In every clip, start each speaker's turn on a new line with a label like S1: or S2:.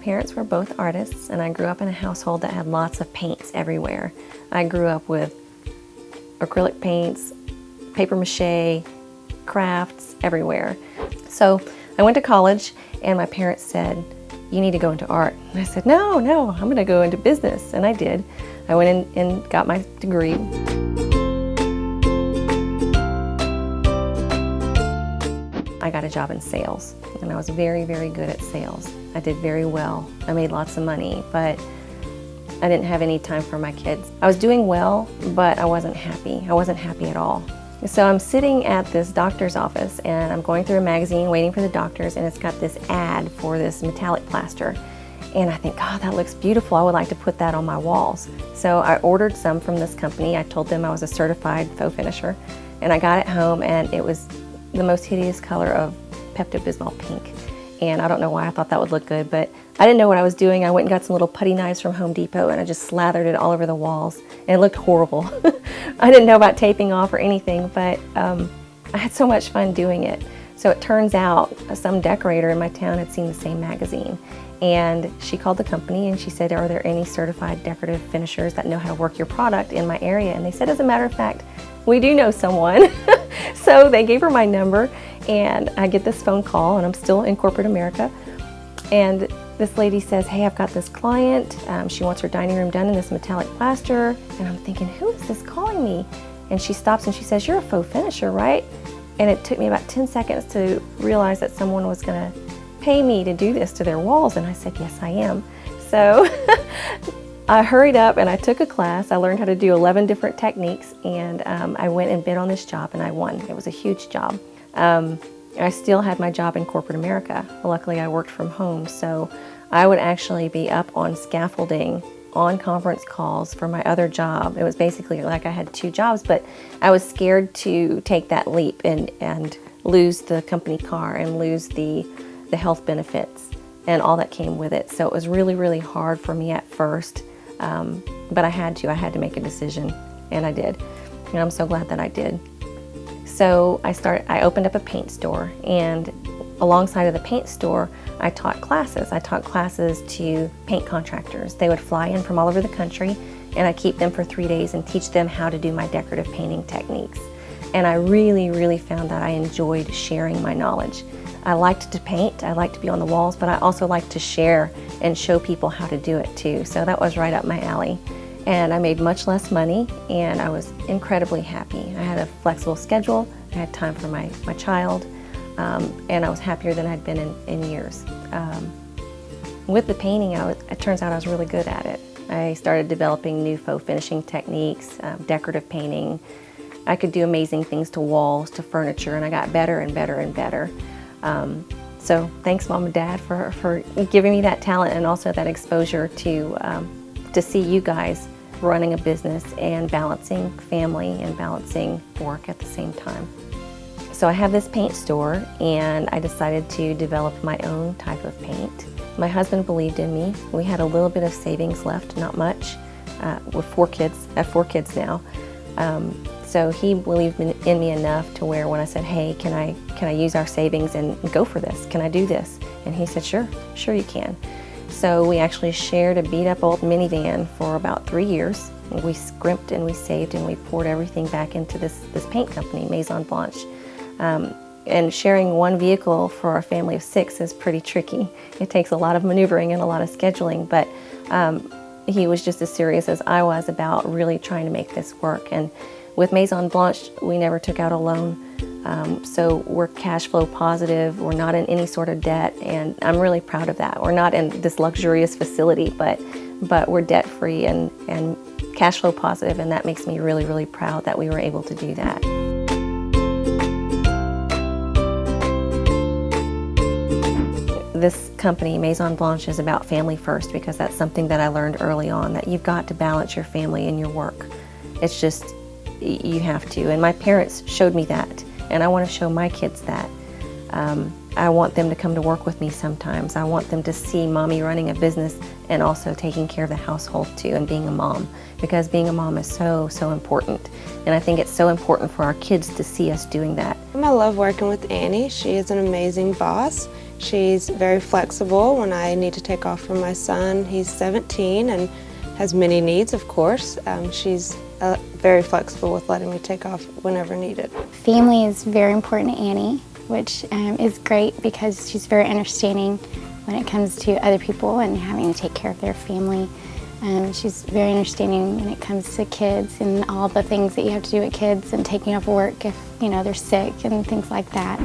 S1: parents were both artists, and I grew up in a household that had lots of paints everywhere. I grew up with acrylic paints, paper mache, crafts everywhere. So I went to college, and my parents said, "You need to go into art." And I said, no, I'm gonna go into business, and I did. I went in and got my degree. I got a job in sales, and I was very, very good at sales. I did very well. I made lots of money, but I didn't have any time for my kids. I was doing well, but I wasn't happy. I wasn't happy at all. So I'm sitting at this doctor's office, and I'm going through a magazine waiting for the doctors, and it's got this ad for this metallic plaster. And I think, God, that looks beautiful. I would like to put that on my walls. So I ordered some from this company. I told them I was a certified faux finisher, and I got it home, and it was the most hideous color of Pepto-Bismol pink. And I don't know why I thought that would look good, but I didn't know what I was doing. I went and got some little putty knives from Home Depot, and I just slathered it all over the walls, and it looked horrible. I didn't know about taping off or anything, but I had so much fun doing it. So it turns out some decorator in my town had seen the same magazine, and she called the company and she said, "Are there any certified decorative finishers that know how to work your product in my area?" And they said, "As a matter of fact, we do know someone." So they gave her my number, and I get this phone call, and I'm still in corporate America, and this lady says, "Hey, I've got this client. She wants her dining room done in this metallic plaster." And I'm thinking, who is this calling me? And she stops and she says, "You're a faux finisher, right?" And it took me about 10 seconds to realize that someone was gonna pay me to do this to their walls, and I said, "Yes, I am." So I hurried up and I took a class. I learned how to do 11 different techniques, and I went and bid on this job, and I won. It was a huge job. I still had my job in corporate America. Luckily, I worked from home, so I would actually be up on scaffolding on conference calls for my other job. It was basically like I had two jobs, but I was scared to take that leap and lose the company car and lose the health benefits and all that came with it. So it was really, really hard for me at first, but I had to make a decision, and I did. And I'm so glad that I did. So I opened up a paint store, and alongside of the paint store, I taught classes. I taught classes to paint contractors. They would fly in from all over the country, and I keep them for 3 days and teach them how to do my decorative painting techniques. And I really, really found that I enjoyed sharing my knowledge. I liked to paint, I liked to be on the walls, but I also liked to share and show people how to do it too. So that was right up my alley. And I made much less money, and I was incredibly happy. I had a flexible schedule, I had time for my child, and I was happier than I'd been in years. With the painting, it turns out I was really good at it. I started developing new faux finishing techniques, decorative painting. I could do amazing things to walls, to furniture, and I got better and better and better. So thanks, Mom and Dad, for giving me that talent and also that exposure to see you guys running a business and balancing family and balancing work at the same time. So I have this paint store, and I decided to develop my own type of paint. My husband believed in me. We had a little bit of savings left, not much, with 4 kids. I have 4 kids now. So he believed in me enough to where when I said, "Hey, can I use our savings and go for this? Can I do this?" And he said, sure you can. So we actually shared a beat up old minivan for about 3 years. We scrimped and we saved and we poured everything back into this paint company, Maison Blanche. And sharing one vehicle for a family of 6 is pretty tricky. It takes a lot of maneuvering and a lot of scheduling, but he was just as serious as I was about really trying to make this work. And with Maison Blanche, we never took out a loan. So we're cash flow positive, we're not in any sort of debt, and I'm really proud of that. We're not in this luxurious facility, but we're debt free and cash flow positive, and that makes me really, really proud that we were able to do that. This company, Maison Blanche, is about family first, because that's something that I learned early on, that you've got to balance your family and your work. It's just, you have to, and my parents showed me that. And I want to show my kids that. I want them to come to work with me sometimes. I want them to see Mommy running a business and also taking care of the household too, and being a mom, because being a mom is so, so important. And I think it's so important for our kids to see us doing that.
S2: I love working with Annie. She is an amazing boss, She's very flexible when I need to take off from my son. He's 17 and has many needs, of course. She's very flexible with letting me take off whenever needed.
S3: Family is very important to Annie, which is great because she's very understanding when it comes to other people and having to take care of their family. She's very understanding when it comes to kids and all the things that you have to do with kids and taking off work if they're sick and things like that.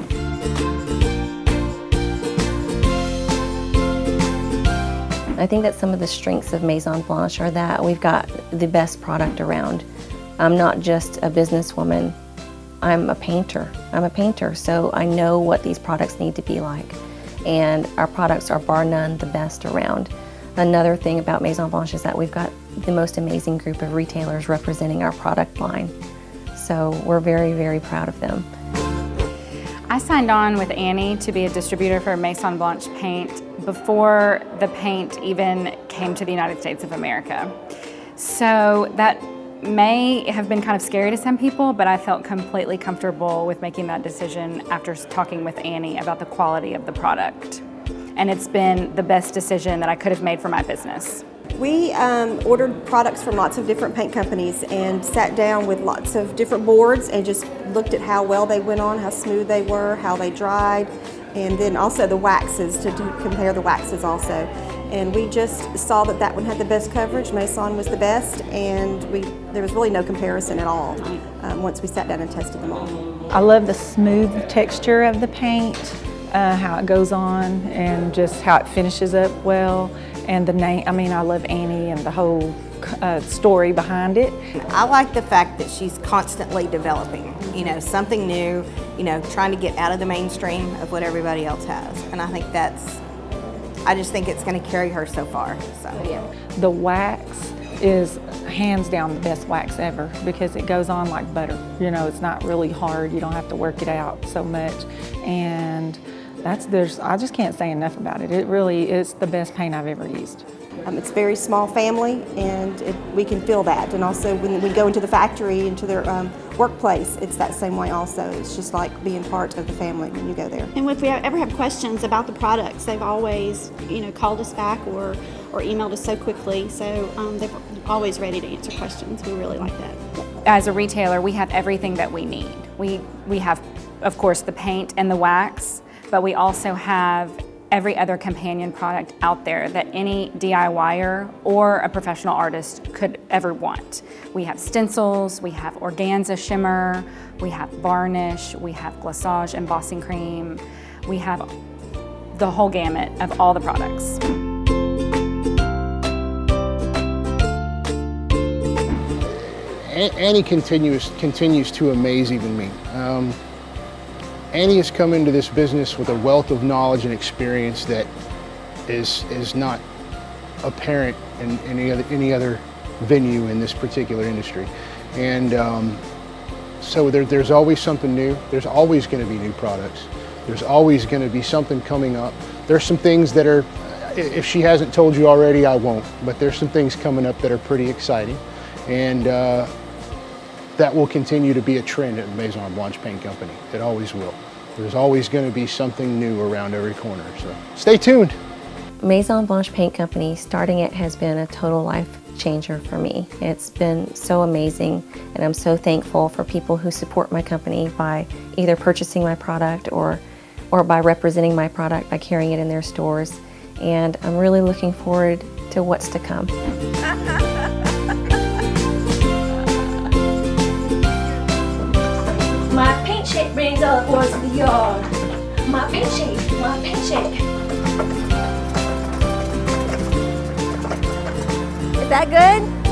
S1: I think that some of the strengths of Maison Blanche are that we've got the best product around. I'm not just a businesswoman, I'm a painter. So I know what these products need to be like. And our products are bar none the best around. Another thing about Maison Blanche is that we've got the most amazing group of retailers representing our product line. So we're very, very proud of them.
S4: I signed on with Annie to be a distributor for Maison Blanche Paint before the paint even came to the United States of America. So that may have been kind of scary to some people, but I felt completely comfortable with making that decision after talking with Annie about the quality of the product. And it's been the best decision that I could have made for my business.
S5: We ordered products from lots of different paint companies and sat down with lots of different boards and just looked at how well they went on, how smooth they were, how they dried, and then also the waxes, to compare the waxes also. And we just saw that that one had the best coverage, Maison was the best, and there was really no comparison at all once we sat down and tested them all.
S6: I love the smooth texture of the paint, how it goes on, and just how it finishes up well. And the name, I love Annie and the whole story behind it.
S7: I like the fact that she's constantly developing, something new, trying to get out of the mainstream of what everybody else has. And I think I just think it's going to carry her so far. So yeah.
S6: The wax is hands down the best wax ever because it goes on like butter. It's not really hard. You don't have to work it out so much. And I just can't say enough about it. It really is the best paint I've ever used.
S5: It's a very small family, and we can feel that. And also when we go into the factory, into their workplace, it's that same way also. It's just like being part of the family when you go there.
S8: And if we ever have questions about the products, they've always called us back or emailed us so quickly. So they're always ready to answer questions. We really like that.
S4: As a retailer, we have everything that we need. We have, of course, the paint and the wax, but we also have every other companion product out there that any DIYer or a professional artist could ever want. We have stencils, we have organza shimmer, we have varnish, we have glissage embossing cream, we have the whole gamut of all the products.
S9: Annie continues to amaze even me. Annie has come into this business with a wealth of knowledge and experience that is not apparent in any other venue in this particular industry. And so there's always something new. There's always going to be new products. There's always going to be something coming up. There's some things that are, if she hasn't told you already, I won't, but there's some things coming up that are pretty exciting. And that will continue to be a trend at Maison Blanche Paint Company. It always will. There's always going to be something new around every corner, so stay tuned.
S1: Maison Blanche Paint Company, starting it has been a total life changer for me. It's been so amazing, and I'm so thankful for people who support my company by either purchasing my product or by representing my product by carrying it in their stores. And I'm really looking forward to what's to come.
S10: My paint shake brings all the boys to the yard. My paint shake, my paint shake.
S7: Is that good?